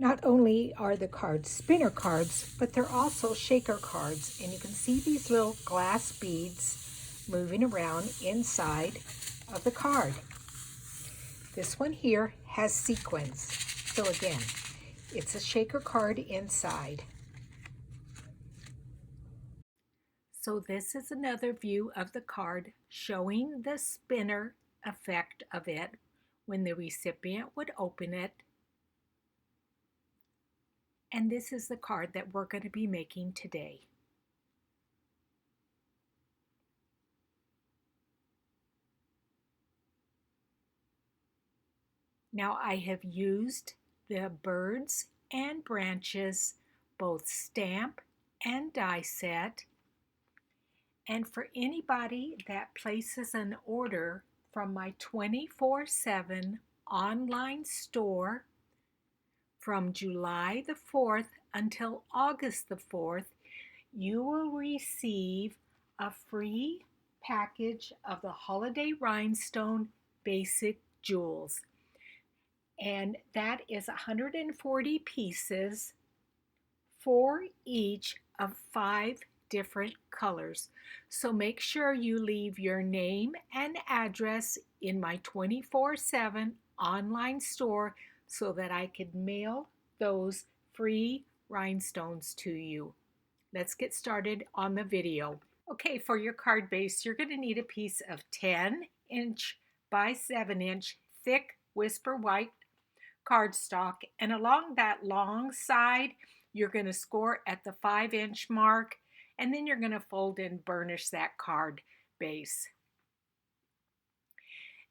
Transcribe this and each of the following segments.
Not only are the cards spinner cards, but they're also shaker cards. And you can see these little glass beads moving around inside of the card. This one here has sequins. So again, it's a shaker card inside. So this is another view of the card showing the spinner effect of it when the recipient would open it. And this is the card that we're going to be making today. Now I have used the birds and branches, both stamp and die set. And for anybody that places an order from my 24/7 online store from July the 4th until August the 4th, you will receive a free package of the Holiday Rhinestone Basic Jewels. And that is 140 pieces, 4 each of 5 different colors. So make sure you leave your name and address in my 24/7 online store so that I could mail those free rhinestones to you. Let's get started on the video. Okay, for your card base, you're going to need a piece of 10-inch by 7-inch thick Whisper White cardstock, and along that long side, you're going to score at the 5-inch mark, and then you're going to fold and burnish that card base.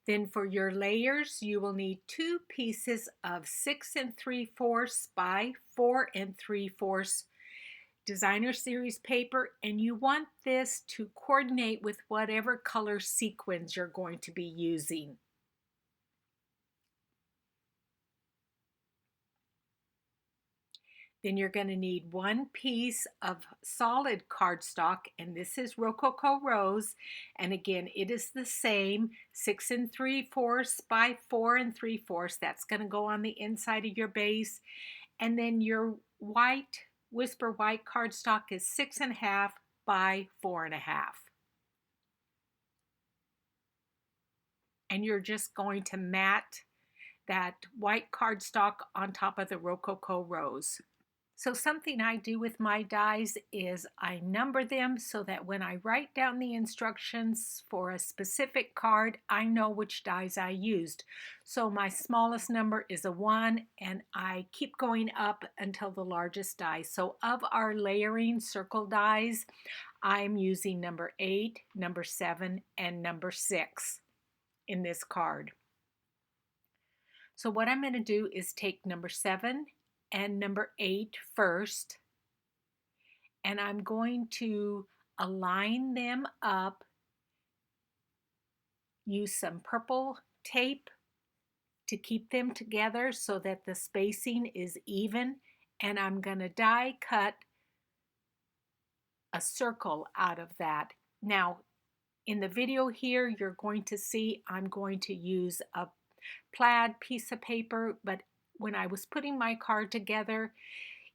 Then for your layers, you will need 2 pieces of 6 3/4 by 4 3/4 designer series paper, and you want this to coordinate with whatever color sequins you're going to be using. Then you're going to need 1 piece of solid cardstock, and this is Rococo Rose, and again it is the same 6 3/4 by 4 3/4. That's going to go on the inside of your base. And then your white Whisper White cardstock is 6 1/2 by 4 1/2. And you're just going to mat that white cardstock on top of the Rococo Rose. So something I do with my dies is I number them so that when I write down the instructions for a specific card, I know which dies I used. So my smallest number is a 1, and I keep going up until the largest die. So of our layering circle dies, I'm using number 8, number 7, and number 6 in this card. So what I'm going to do is take number 7 and number 8 first, and I'm going to align them up, use some purple tape to keep them together so that the spacing is even, and I'm going to die cut a circle out of that. Now in the video here you're going to see I'm going to use a plaid piece of paper, but when I was putting my card together,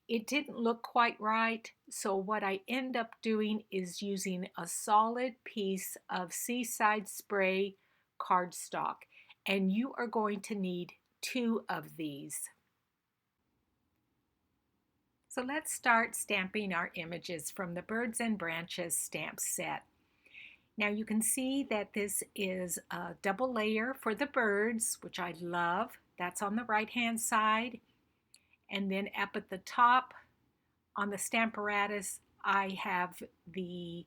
it didn't look quite right. So what I end up doing is using a solid piece of Seaside Spray cardstock. And you are going to need 2 of these. So let's start stamping our images from the Birds and Branches stamp set. Now you can see that this is a double layer for the birds, which I love. That's on the right hand side. And then up at the top on the Stamparatus, I have the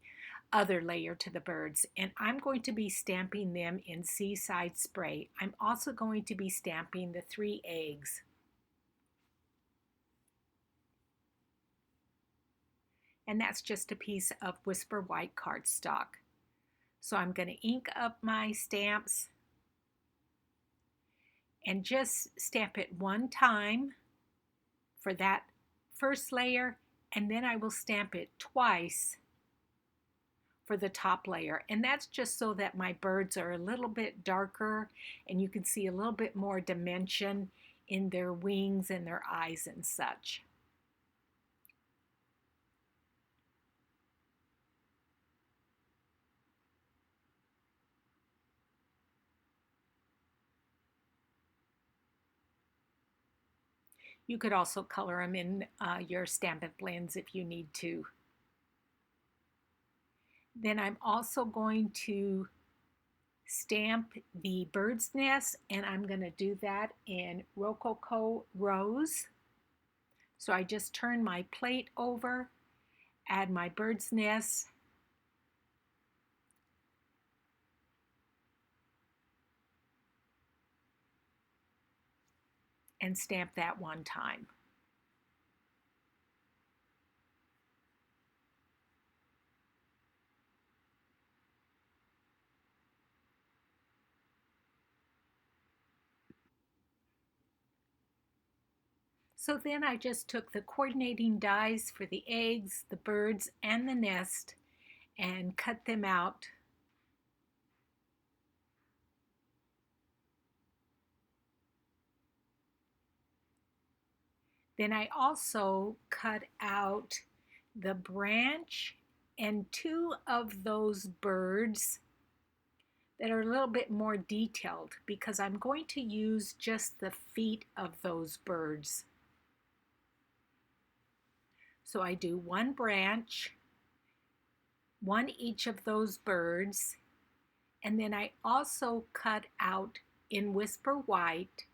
other layer to the birds. And I'm going to be stamping them in Seaside Spray. I'm also going to be stamping the 3 eggs. And that's just a piece of Whisper White cardstock. So I'm going to ink up my stamps and just stamp it 1 time for that first layer, and then I will stamp it twice for the top layer. And that's just so that my birds are a little bit darker and you can see a little bit more dimension in their wings and their eyes and such. You could also color them in your Stampin' Blends if you need to. Then I'm also going to stamp the bird's nest, and I'm going to do that in Rococo Rose. So I just turn my plate over, add my bird's nest, and stamp that one time. So then I just took the coordinating dies for the eggs, the birds, and the nest and cut them out. Then I also cut out the branch and two of those birds that are a little bit more detailed because I'm going to use just the feet of those birds. So I do one branch, one each of those birds, and then I also cut out in Whisper White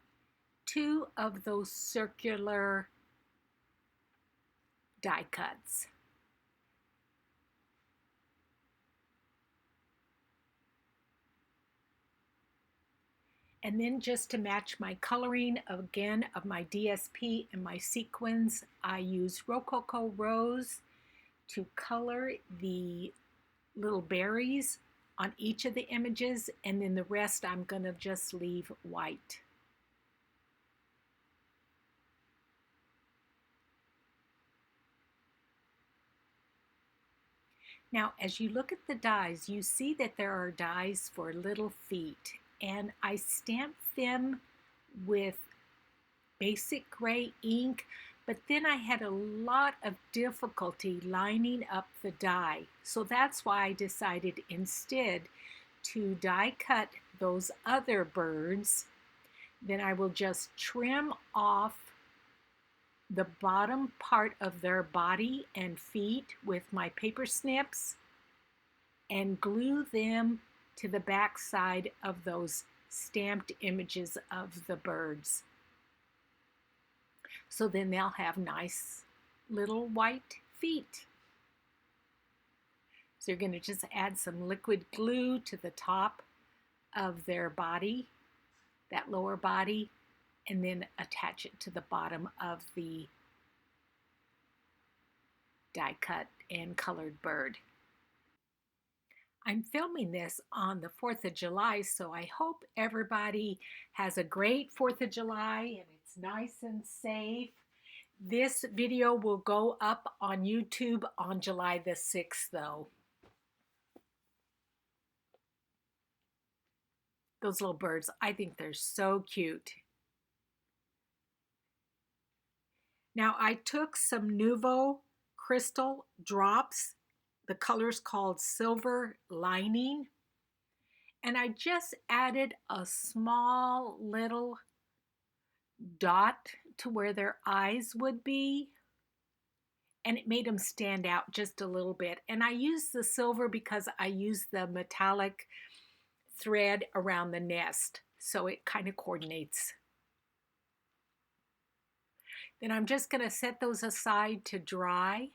two of those circular die cuts. And then just to match my coloring again of my DSP and my sequins, I use Rococo Rose to color the little berries on each of the images, and then the rest I'm going to just leave white. Now, as you look at the dies, you see that there are dies for little feet, and I stamp them with basic gray ink, but then I had a lot of difficulty lining up the die. So that's why I decided instead to die cut those other birds. Then I will just trim off the bottom part of their body and feet with my paper snips and glue them to the back side of those stamped images of the birds. So then they'll have nice little white feet. So you're going to just add some liquid glue to the top of their body, that lower body, and then attach it to the bottom of the die cut and colored bird. I'm filming this on the 4th of July, so I hope everybody has a great 4th of July and it's nice and safe. This video will go up on YouTube on July the 6th, though. Those little birds, I think they're so cute. Now I took some Nuvo crystal drops, the color's called Silver Lining, and I just added a small little dot to where their eyes would be, and it made them stand out just a little bit. And I used the silver because I used the metallic thread around the nest, so it kind of coordinates. Then I'm just going to set those aside to dry.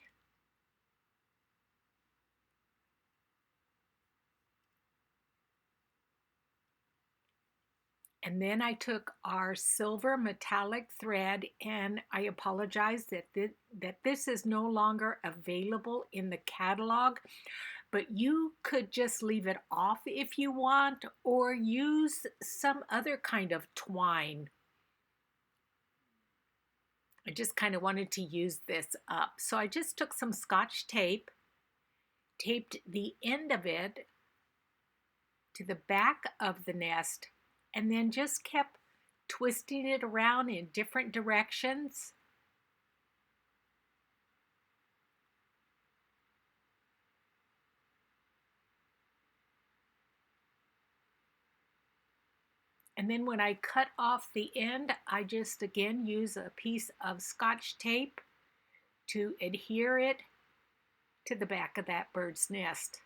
And then I took our silver metallic thread, and I apologize that this is no longer available in the catalog, but you could just leave it off if you want, or use some other kind of twine. I just kind of wanted to use this up. So I just took some Scotch tape, taped the end of it to the back of the nest, and then just kept twisting it around in different directions. And then when I cut off the end, I just again use a piece of Scotch tape to adhere it to the back of that bird's nest.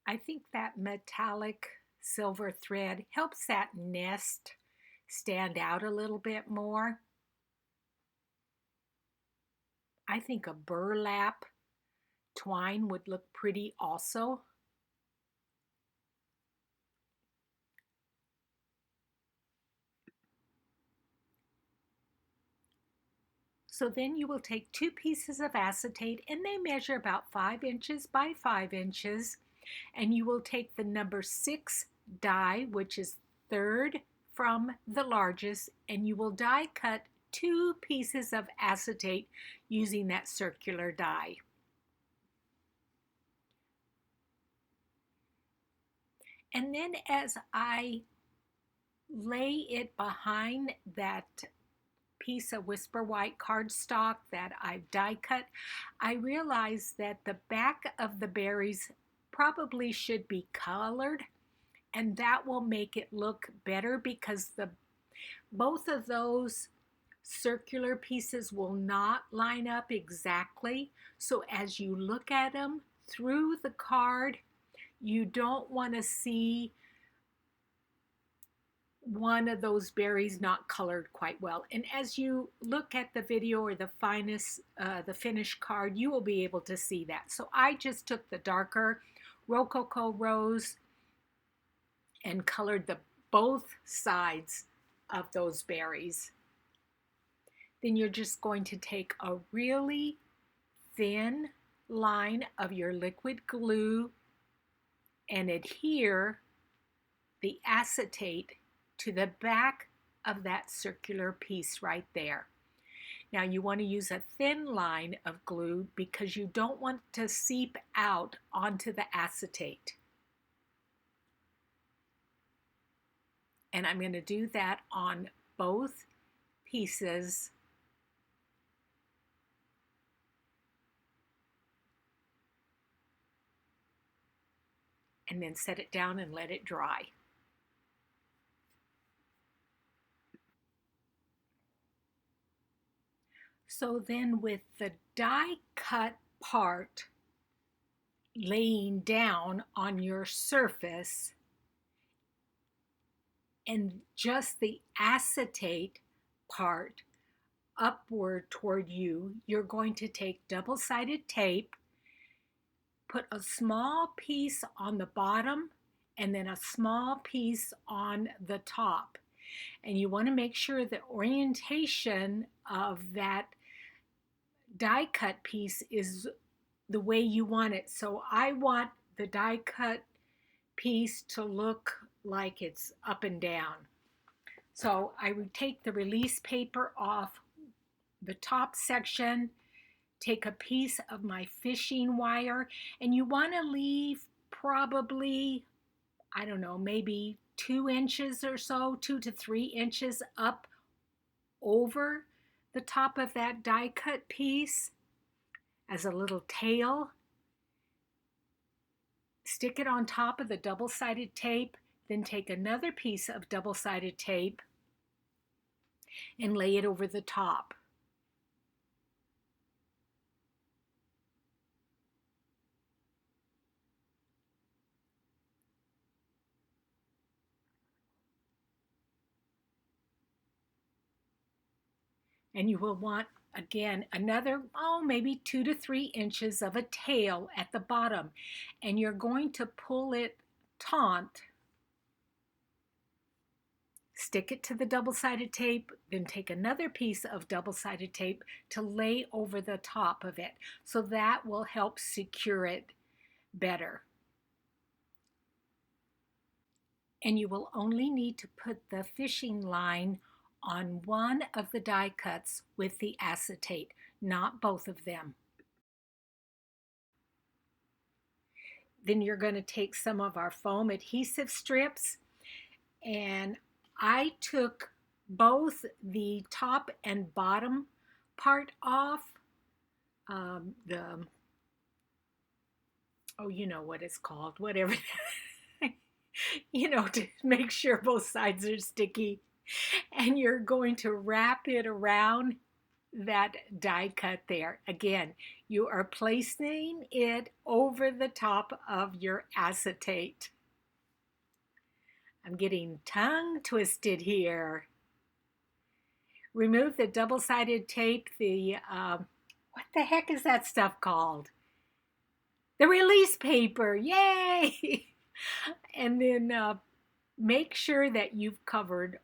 I think that metallic silver thread helps that nest stand out a little bit more. I think a burlap twine would look pretty also. So then you will take 2 pieces of acetate, and they measure about 5 inches by 5 inches, and you will take the number 6 die, which is third from the largest, and you will die cut 2 pieces of acetate using that circular die. And then as I lay it behind that piece of Whisper White cardstock that I've die cut, I realized that the back of the berries probably should be colored, and that will make it look better because both of those circular pieces will not line up exactly. So as you look at them through the card, you don't want to see one of those berries not colored quite well. And as you look at the video or the finished card, you will be able to see that. So I just took the darker Rococo Rose and colored both sides of those berries. Then you're just going to take a really thin line of your liquid glue and adhere the acetate to the back of that circular piece right there. Now you want to use a thin line of glue because you don't want to seep out onto the acetate. And I'm going to do that on both pieces. And then set it down and let it dry. So then with the die cut part laying down on your surface and just the acetate part upward toward you, you're going to take double-sided tape, put a small piece on the bottom and then a small piece on the top. And you want to make sure the orientation of that die cut piece is the way you want it. So I want the die cut piece to look like it's up and down. So I would take the release paper off the top section, take a piece of my fishing wire, and you want to leave probably, I don't know, maybe 2 inches or so, 2 to 3 inches up over the top of that die cut piece as a little tail. Stick it on top of the double-sided tape, then take another piece of double-sided tape and lay it over the top. And you will want, again, another, maybe 2 to 3 inches of a tail at the bottom. And you're going to pull it taut, stick it to the double-sided tape, then take another piece of double-sided tape to lay over the top of it. So that will help secure it better. And you will only need to put the fishing line on one of the die cuts with the acetate, not both of them. Then you're going to take some of our foam adhesive strips And I took both the top and bottom part off. The oh, you know what it's called, whatever. To make sure both sides are sticky. And you're going to wrap it around that die cut there. Again, you are placing it over the top of your acetate. I'm getting tongue twisted here. Remove the double-sided tape, what the heck is that stuff called? The release paper, yay! And then make sure that you've covered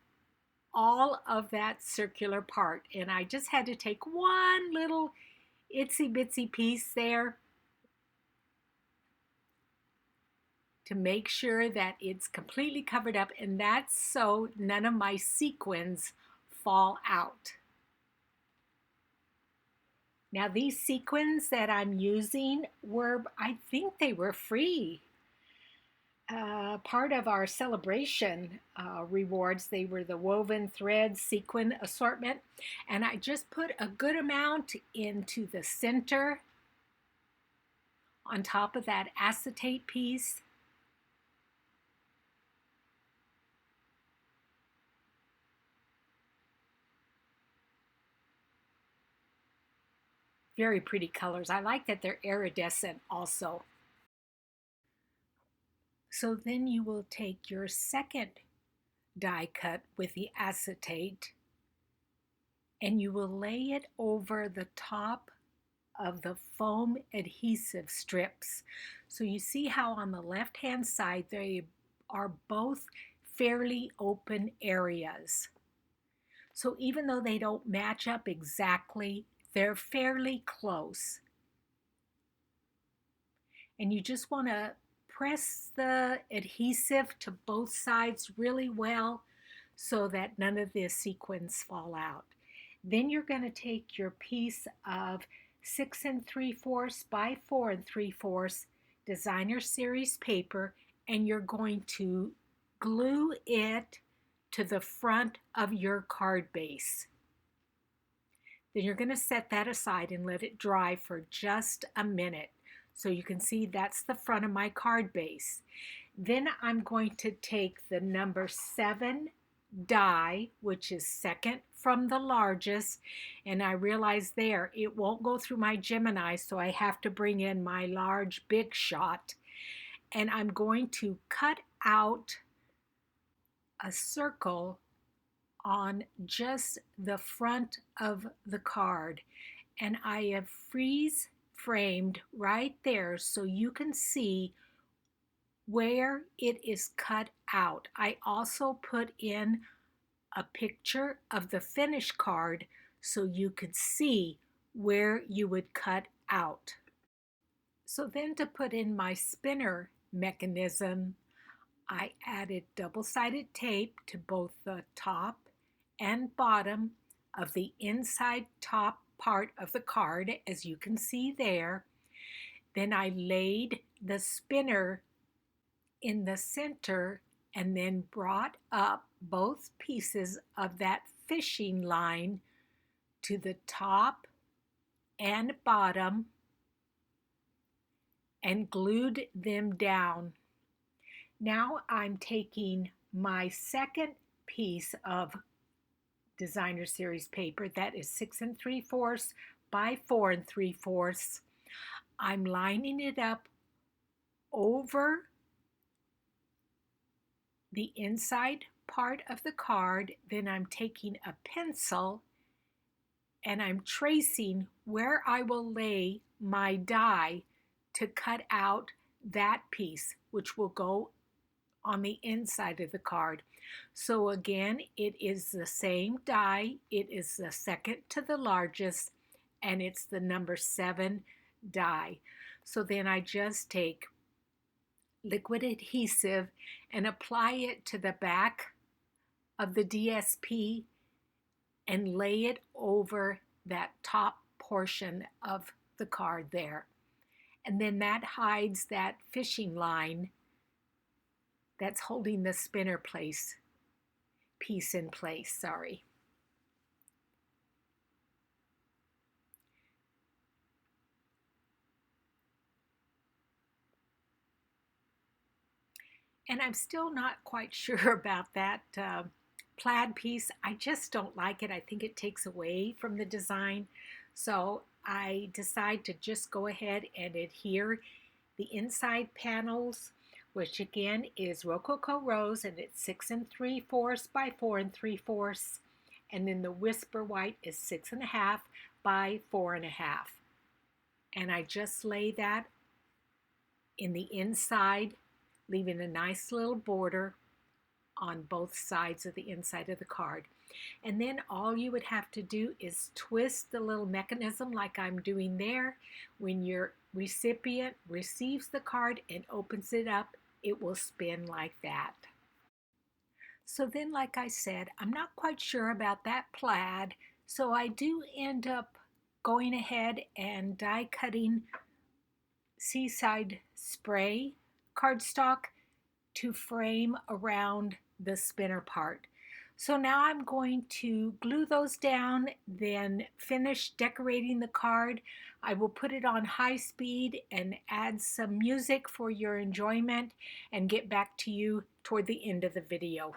all of that circular part. And I just had to take one little itsy bitsy piece there to make sure that it's completely covered up, and that's so none of my sequins fall out. Now these sequins that I'm using I think they were free. Part of our celebration rewards. They were the woven thread sequin assortment, and I just put a good amount into the center on top of that acetate piece. Very pretty colors. I like that they're iridescent also. So then you will take your second die cut with the acetate and you will lay it over the top of the foam adhesive strips. So you see how on the left hand side they are both fairly open areas. So even though they don't match up exactly, they're fairly close. And you just want to press the adhesive to both sides really well so that none of the sequins fall out. Then you're going to take your piece of 6 3/4 by 4 3/4 designer series paper and you're going to glue it to the front of your card base. Then you're going to set that aside and let it dry for just a minute. So you can see that's the front of my card base. Then I'm going to take the number 7 die, which is second from the largest, and I realize there it won't go through my Gemini, so I have to bring in my large Big Shot, and I'm going to cut out a circle on just the front of the card, and I have freeze framed right there so you can see where it is cut out. I also put in a picture of the finished card so you could see where you would cut out. So then to put in my spinner mechanism, I added double-sided tape to both the top and bottom of the inside top part of the card, as you can see there. Then I laid the spinner in the center and then brought up both pieces of that fishing line to the top and bottom and glued them down. Now I'm taking my second piece of designer series paper that is 6 3/4 by 4 3/4. I'm lining it up over the inside part of the card. Then I'm taking a pencil and I'm tracing where I will lay my die to cut out that piece, which will go on the inside of the card. So again, it is the same die. It is the second to the largest, and it's the number 7 die. So then I just take liquid adhesive and apply it to the back of the DSP and lay it over that top portion of the card there. And then that hides that fishing line that's holding the spinner place piece in place, sorry. And I'm still not quite sure about that plaid piece. I just don't like it. I think it takes away from the design. So I decide to just go ahead and adhere the inside panels, which again is Rococo Rose, and it's 6 3/4 by 4 3/4. And then the Whisper White is 6.5 by 4.5. And I just lay that in the inside, leaving a nice little border on both sides of the inside of the card. And then all you would have to do is twist the little mechanism like I'm doing there. When your recipient receives the card and opens it up, it will spin like that. So then, like I said, I'm not quite sure about that plaid, so I do end up going ahead and die cutting Seaside Spray cardstock to frame around the spinner part. So now I'm going to glue those down, then finish decorating the card. I will put it on high speed and add some music for your enjoyment and get back to you toward the end of the video.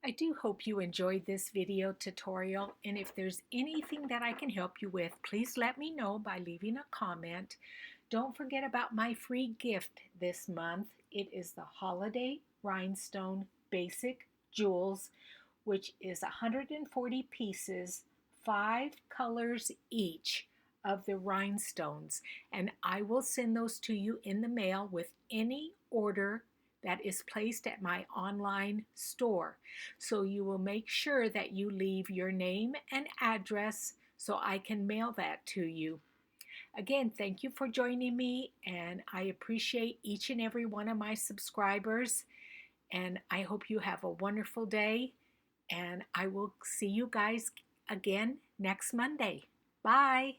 I do hope you enjoyed this video tutorial, and if there's anything that I can help you with, please let me know by leaving a comment. Don't forget about my free gift this month. It is the Holiday Rhinestone Basic Jewels, which is 140 pieces, 5 colors each of the rhinestones, and I will send those to you in the mail with any order that is placed at my online store. So you will make sure that you leave your name and address so I can mail that to you. Again, thank you for joining me, and I appreciate each and every one of my subscribers, and I hope you have a wonderful day, and I will see you guys again next Monday. Bye.